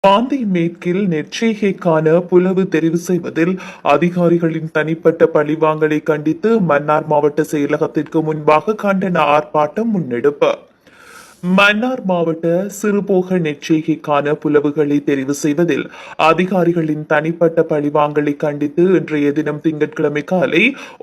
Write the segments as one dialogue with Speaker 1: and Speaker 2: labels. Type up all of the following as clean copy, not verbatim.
Speaker 1: பாந்தை மேற்கில் நெற்செய்கைக்கான புலவு தெரிவு செய்வதில் அதிகாரிகளின் தனிப்பட்ட பழிவாங்கலை கண்டித்து மன்னார் மாவட்ட செயலகத்திற்கு முன்பாக கண்டன ஆர்ப்பாட்டம் முன்னெடுப்பு. மன்னார் மாவட்ட சிறுபோக நெற்செய்கைக்கான புலவுகளை தெரிவு செய்வதில் அதிகாரிகளின் தனிப்பட்ட பழிவாங்கலை கண்டித்து இன்றைய தினம் திங்கட்கிழமை காலை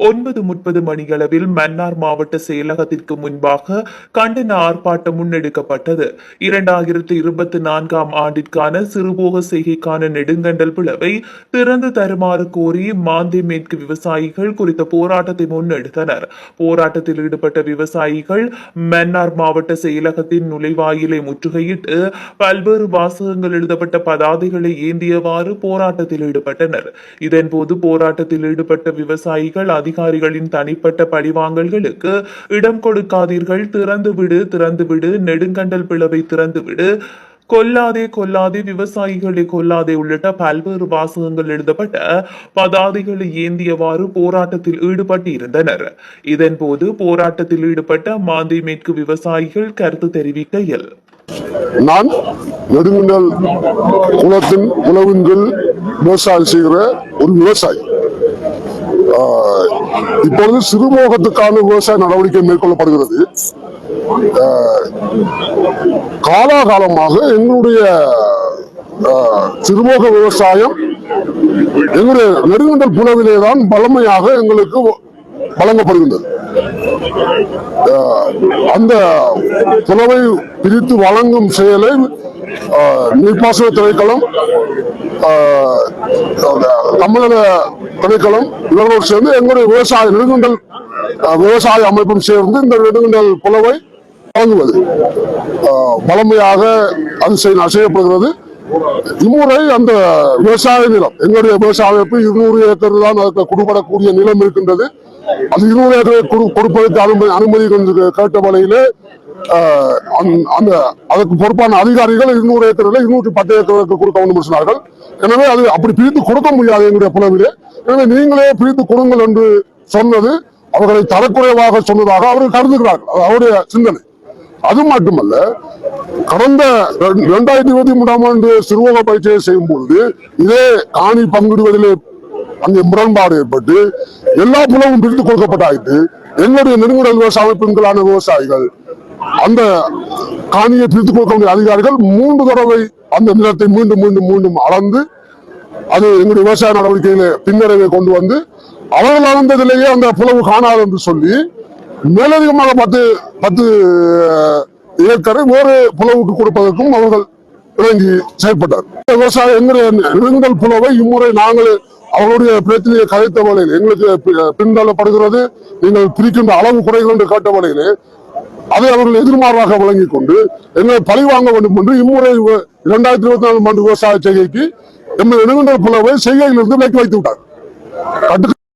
Speaker 1: 9:30 மணியளவில் மன்னார் மாவட்ட செயலகத்திற்கு முன்பாக கண்டன ஆர்ப்பாட்டம் முன்னெடுக்கப்பட்டது. 2024ஆம் ஆண்டிற்கான சிறுபோக செய்கைக்கான நெடுங்கண்டல் புலவை திறந்து தருமாறு கோரி மாந்தை மேற்கு விவசாயிகள் குறித்த போராட்டத்தை முன்னெடுத்தனர். போராட்டத்தில் ஈடுபட்ட விவசாயிகள் மன்னார் மாவட்ட செயலக நுழைவாயிலை முற்றுகையிட்டு பல்வேறு வாசகங்கள் எழுதப்பட்ட பதாதைகளை ஏந்தியவாறு போராட்டத்தில் ஈடுபட்டனர். இதன்போது போராட்டத்தில் ஈடுபட்ட விவசாயிகள் அதிகாரிகளின் தனிப்பட்ட பழிவாங்கல்களுக்கு இடம் கொடுக்காதீர்கள், திறந்துவிடு, நெடுங்கண்டல் பிளவை திறந்துவிடு, கொல்லாதே விவசாயிகளை கொல்லாதே உள்ளிட்ட பல்வேறு வாசகங்கள் எழுதப்பட்ட பதாதைகளை ஏந்தியவாறு போராட்டத்தில் ஈடுபட்டு இருந்தனர். இதன்போது போராட்டத்தில் ஈடுபட்ட மாந்தை மேற்கு விவசாயிகள் கருத்து தெரிவிக்கையில்,
Speaker 2: நான் நெடுங்கண்டல் குளத்தின் உழவின் கீழ் விவசாயம் செய்கிற ஒரு விவசாயி. இப்பொழுது சிறுபோகத்துக்கான விவசாய நடவடிக்கை மேற்கொள்ளப்படுகிறது. காலாகாலமாக எங்களுடைய சிறுபோக விவசாயம் எங்களுடைய நெடுங்கண்டல் புலவிலேதான் பலமையாக எங்களுக்கு வழங்கப்படுகின்றது. அந்த புலவை பிரித்து வழங்கும் செயலை நீர்ப்பாசன திணைக்களம், தமிழக திணைக்களம் இவர்களோடு சேர்ந்து எங்களுடைய விவசாய நெடுங்கண்டல் விவசாய அமைப்பும் சேர்ந்து இந்த நெடுங்கண்டல் புலவை வழங்குவது பலமையாக அது செய்யப்படுகிறது. இம்முறை அந்த விவசாய நிலம், எங்களுடைய விவசாய அமைப்பு 200 ஏக்கர் தான் அதற்கு கொடுப்படக்கூடிய நிலம் இருக்கின்றது. அது 200 ஏக்கரை கொடுப்பதற்கு அனுமதி கேட்ட வகையிலே அந்த அதற்கு பொறுப்பான அதிகாரிகள் 200 ஏக்கர்ல 210 ஏக்கருக்கு கொடுக்க வேண்டும் சொன்னார்கள். எனவே அது அப்படி பிரித்து கொடுக்க முடியாது எங்களுடைய புலவிலே. எனவே நீங்களே பிரித்து கொடுங்கள் என்று சொன்னது அவர்களை தரக்குறைவாக சொன்னதாக அவர்கள் கருதுகிறார்கள். அவருடைய சிந்தனை. அது மட்டுமல்ல, கடந்த 2023ஆம் ஆண்டு சிறுபோக பயிற்சியை செய்யும் பொழுது இதே காணி பங்கிடுவதிலே அங்கே முரண்பாடு ஏற்பட்டு எல்லா புலவும் பிரித்து கொடுக்கப்பட்டாயிற்று. எங்களுடைய நெடுங்கண்டல் விவசாய அமைப்புகளான விவசாயிகள் அந்த காணியை பிரித்து கொடுக்க வேண்டிய அதிகாரிகள் 3 தடவை அந்த நிலத்தை மீண்டும் அளந்து அது எங்களுடைய விவசாய நடவடிக்கையில பின்னடைவை கொண்டு வந்து அவர்கள் அளந்ததிலேயே அந்த புலவு காணாது என்று சொல்லி மேலதிகமாக 10 ஏக்கரை வேறு புலவுக்கு கொடுப்பதற்கும் அவர்கள் இறங்கி செயல்பட்டார். விவசாய எங்களுடைய நெடுங்கண்டல் புலவை இம்முறை நாங்கள் அவர்களுடைய பிரச்சனையை கதைத்த வகையில் எங்களுக்கு பின்தள்ளப்படுகிறது, நீங்கள் பிரிக்கின்ற அளவு குறைகள் என்று கேட்ட வகையிலே அதை அவர்கள் எதிர்மாறாக வழங்கிக் கொண்டு எங்களை பழி வாங்க வேண்டும் என்று இம்முறை 2024ஆம் ஆண்டு விவசாய செய்கைக்கு எங்கள் நெடுங்கண்டல் புலவை செய்கையிலிருந்து விலக்கி வைத்து விட்டார்.